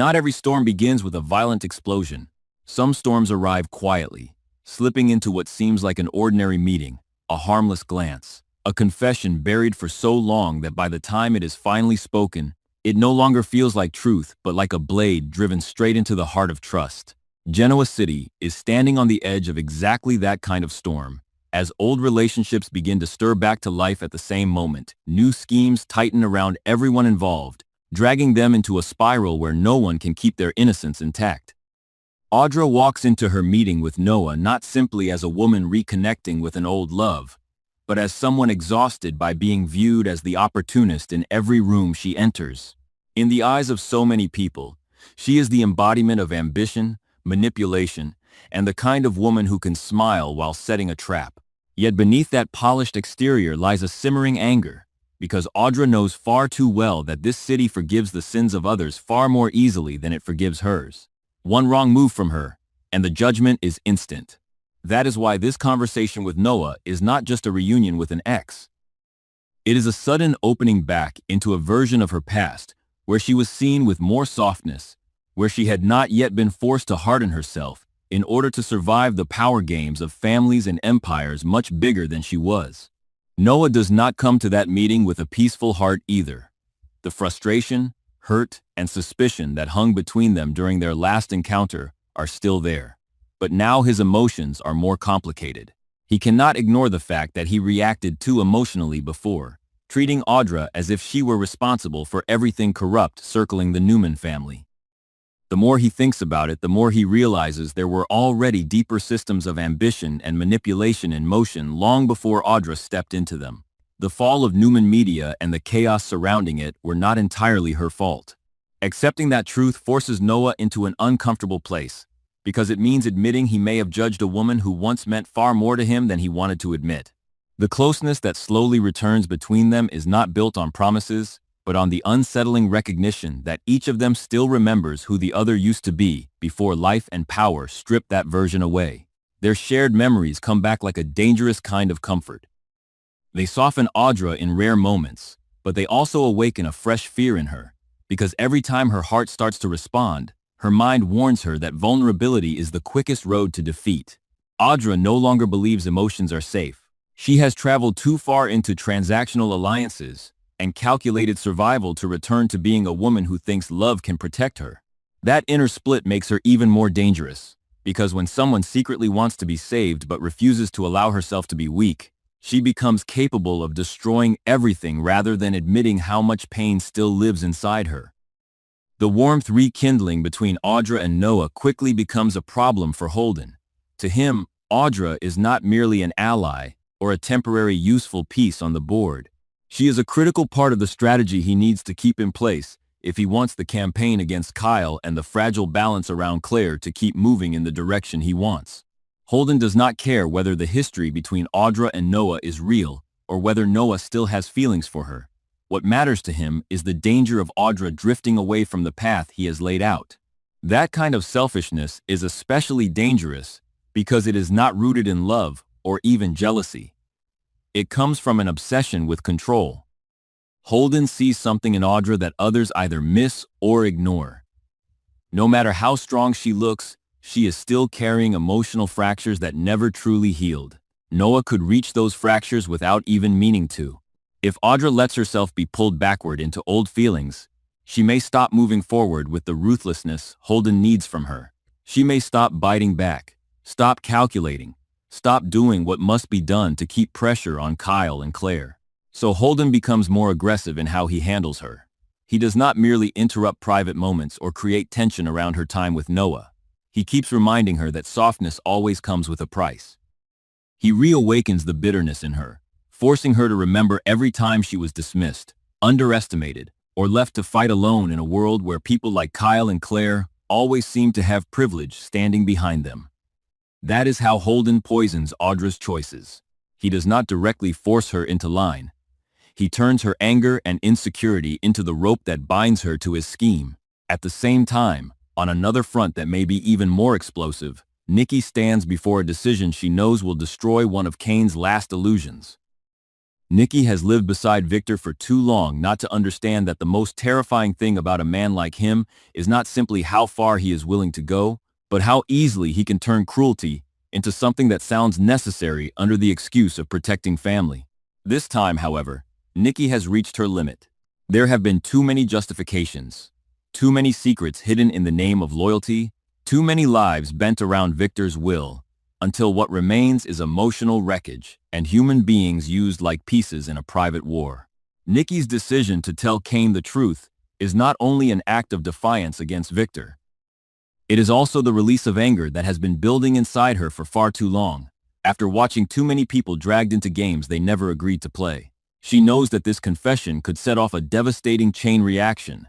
Not every storm begins with a violent explosion. Some storms arrive quietly, slipping into what seems like an ordinary meeting, a harmless glance, a confession buried for so long that by the time it is finally spoken, it no longer feels like truth but like a blade driven straight into the heart of trust. Genoa City is standing on the edge of exactly that kind of storm. As old relationships begin to stir back to life at the same moment, new schemes tighten around everyone involved, dragging them into a spiral where no one can keep their innocence intact. Audra walks into her meeting with Noah not simply as a woman reconnecting with an old love, but as someone exhausted by being viewed as the opportunist in every room she enters. In the eyes of so many people, she is the embodiment of ambition, manipulation, and the kind of woman who can smile while setting a trap. Yet beneath that polished exterior lies a simmering anger, because Audra knows far too well that this city forgives the sins of others far more easily than it forgives hers. One wrong move from her, and the judgment is instant. That is why this conversation with Noah is not just a reunion with an ex. It is a sudden opening back into a version of her past, where she was seen with more softness, where she had not yet been forced to harden herself in order to survive the power games of families and empires much bigger than she was. Noah does not come to that meeting with a peaceful heart either. The frustration, hurt, and suspicion that hung between them during their last encounter are still there. But now his emotions are more complicated. He cannot ignore the fact that he reacted too emotionally before, treating Audra as if she were responsible for everything corrupt circling the Newman family. The more he thinks about it, the more he realizes there were already deeper systems of ambition and manipulation in motion long before Audra stepped into them. The fall of Newman Media and the chaos surrounding it were not entirely her fault. Accepting that truth forces Noah into an uncomfortable place, because it means admitting he may have judged a woman who once meant far more to him than he wanted to admit. The closeness that slowly returns between them is not built on promises, but on the unsettling recognition that each of them still remembers who the other used to be before life and power stripped that version away. Their shared memories come back like a dangerous kind of comfort. They soften Audra in rare moments, but they also awaken a fresh fear in her, because every time her heart starts to respond, her mind warns her that vulnerability is the quickest road to defeat. Audra no longer believes emotions are safe. She has traveled too far into transactional alliances and calculated survival to return to being a woman who thinks love can protect her. That inner split makes her even more dangerous, because when someone secretly wants to be saved but refuses to allow herself to be weak, she becomes capable of destroying everything rather than admitting how much pain still lives inside her. The warmth rekindling between Audra and Noah quickly becomes a problem for Holden. To him, Audra is not merely an ally or a temporary useful piece on the board. She is a critical part of the strategy he needs to keep in place if he wants the campaign against Kyle and the fragile balance around Claire to keep moving in the direction he wants. Holden does not care whether the history between Audra and Noah is real or whether Noah still has feelings for her. What matters to him is the danger of Audra drifting away from the path he has laid out. That kind of selfishness is especially dangerous because it is not rooted in love or even jealousy. It comes from an obsession with control. Holden sees something in Audra that others either miss or ignore. No matter how strong she looks, she is still carrying emotional fractures that never truly healed. Noah could reach those fractures without even meaning to. If Audra lets herself be pulled backward into old feelings, she may stop moving forward with the ruthlessness Holden needs from her. She may stop biting back, stop calculating, stop doing what must be done to keep pressure on Kyle and Claire. So Holden becomes more aggressive in how he handles her. He does not merely interrupt private moments or create tension around her time with Noah. He keeps reminding her that softness always comes with a price. He reawakens the bitterness in her, forcing her to remember every time she was dismissed, underestimated, or left to fight alone in a world where people like Kyle and Claire always seem to have privilege standing behind them. That is how Holden poisons Audra's choices. He does not directly force her into line. He turns her anger and insecurity into the rope that binds her to his scheme. At the same time, on another front that may be even more explosive, Nikki stands before a decision she knows will destroy one of Kane's last illusions. Nikki has lived beside Victor for too long not to understand that the most terrifying thing about a man like him is not simply how far he is willing to go, but how easily he can turn cruelty into something that sounds necessary under the excuse of protecting family. This time, however, Nikki has reached her limit. There have been too many justifications, too many secrets hidden in the name of loyalty, too many lives bent around Victor's will, until what remains is emotional wreckage and human beings used like pieces in a private war. Nikki's decision to tell Kane the truth is not only an act of defiance against Victor. It is also the release of anger that has been building inside her for far too long, after watching too many people dragged into games they never agreed to play. She knows that this confession could set off a devastating chain reaction.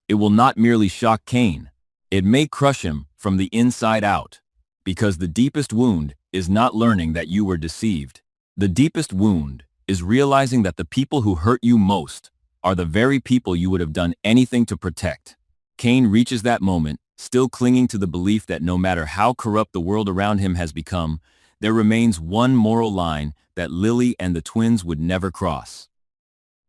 It will not merely shock Kane, it may crush him from the inside out. Because the deepest wound is not learning that you were deceived. The deepest wound is realizing that the people who hurt you most are the very people you would have done anything to protect. Kane reaches that moment, still clinging to the belief that no matter how corrupt the world around him has become, there remains one moral line that Lily and the twins would never cross.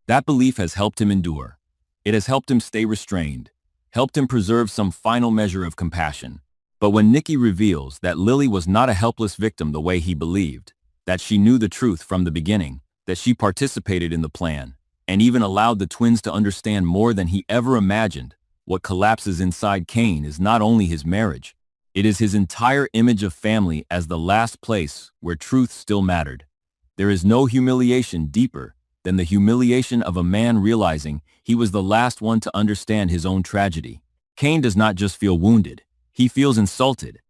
That belief has helped him endure. It has helped him stay restrained, helped him preserve some final measure of compassion. But when Nikki reveals that Lily was not a helpless victim the way he believed, that she knew the truth from the beginning, that she participated in the plan, and even allowed the twins to understand more than he ever imagined, what collapses inside Kane is not only his marriage, it is his entire image of family as the last place where truth still mattered. There is no humiliation deeper than the humiliation of a man realizing he was the last one to understand his own tragedy. Kane does not just feel wounded. He feels insulted.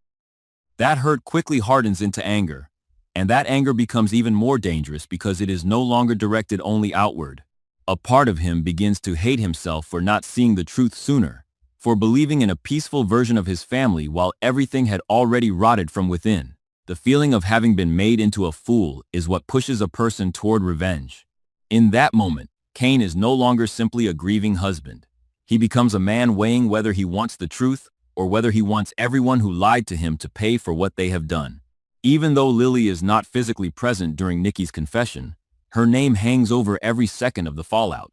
That hurt quickly hardens into anger, and that anger becomes even more dangerous because it is no longer directed only outward. A part of him begins to hate himself for not seeing the truth sooner, for believing in a peaceful version of his family while everything had already rotted from within. The feeling of having been made into a fool is what pushes a person toward revenge. In that moment, Kane is no longer simply a grieving husband. He becomes a man weighing whether he wants the truth or whether he wants everyone who lied to him to pay for what they have done. Even though Lily is not physically present during Nikki's confession, her name hangs over every second of the fallout.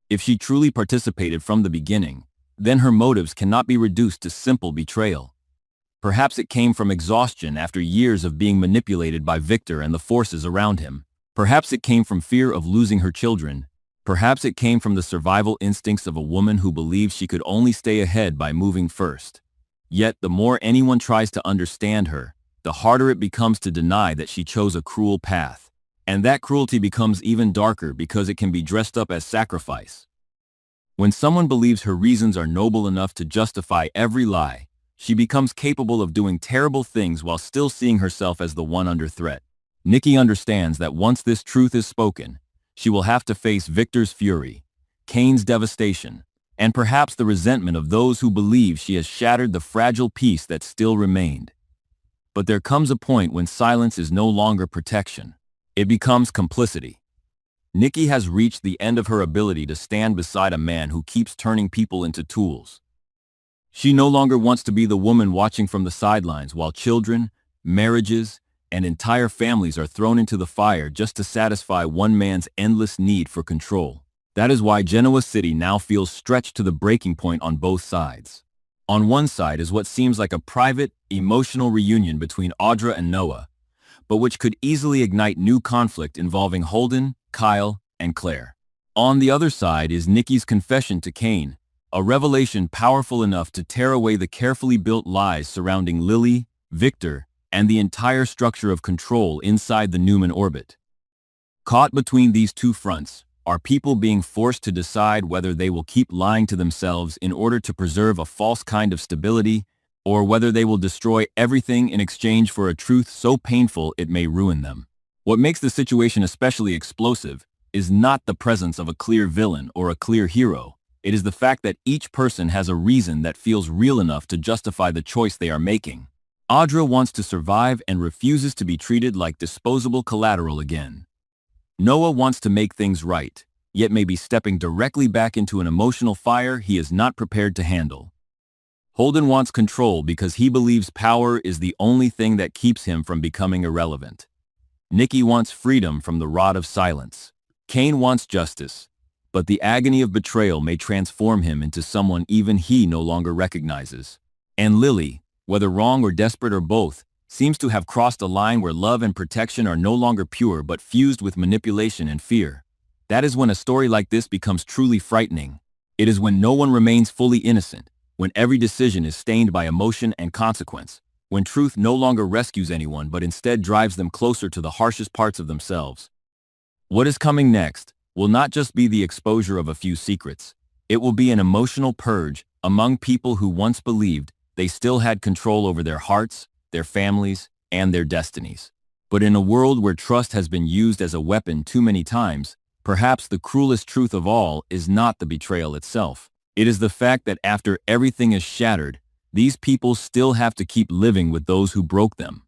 If she truly participated from the beginning, then her motives cannot be reduced to simple betrayal. Perhaps it came from exhaustion after years of being manipulated by Victor and the forces around him. Perhaps it came from fear of losing her children. Perhaps it came from the survival instincts of a woman who believed she could only stay ahead by moving first. Yet, the more anyone tries to understand her, the harder it becomes to deny that she chose a cruel path. And that cruelty becomes even darker because it can be dressed up as sacrifice. When someone believes her reasons are noble enough to justify every lie, she becomes capable of doing terrible things while still seeing herself as the one under threat. Nikki understands that once this truth is spoken, she will have to face Victor's fury, Kane's devastation, and perhaps the resentment of those who believe she has shattered the fragile peace that still remained. But there comes a point when silence is no longer protection. It becomes complicity. Nikki has reached the end of her ability to stand beside a man who keeps turning people into tools. She no longer wants to be the woman watching from the sidelines while children, marriages, and entire families are thrown into the fire just to satisfy one man's endless need for control. That is why Genoa City now feels stretched to the breaking point on both sides. On one side is what seems like a private, emotional reunion between Audra and Noah, but which could easily ignite new conflict involving Holden, Kyle, and Claire. On the other side is Nikki's confession to Kane, a revelation powerful enough to tear away the carefully built lies surrounding Lily, Victor, and the entire structure of control inside the Newman orbit. Caught between these two fronts are people being forced to decide whether they will keep lying to themselves in order to preserve a false kind of stability, or whether they will destroy everything in exchange for a truth so painful it may ruin them. What makes the situation especially explosive is not the presence of a clear villain or a clear hero. It is the fact that each person has a reason that feels real enough to justify the choice they are making. Audra wants to survive and refuses to be treated like disposable collateral again. Noah wants to make things right, yet may be stepping directly back into an emotional fire he is not prepared to handle. Holden wants control because he believes power is the only thing that keeps him from becoming irrelevant. Nikki wants freedom from the rod of silence, Cain wants justice, but the agony of betrayal may transform him into someone even he no longer recognizes. And Lily, whether wrong or desperate or both, seems to have crossed a line where love and protection are no longer pure but fused with manipulation and fear. That is when a story like this becomes truly frightening. It is when no one remains fully innocent, when every decision is stained by emotion and consequence, when truth no longer rescues anyone but instead drives them closer to the harshest parts of themselves. What is coming next will not just be the exposure of a few secrets. It will be an emotional purge among people who once believed they still had control over their hearts, their families, and their destinies. But in a world where trust has been used as a weapon too many times, perhaps the cruelest truth of all is not the betrayal itself. It is the fact that after everything is shattered, these people still have to keep living with those who broke them.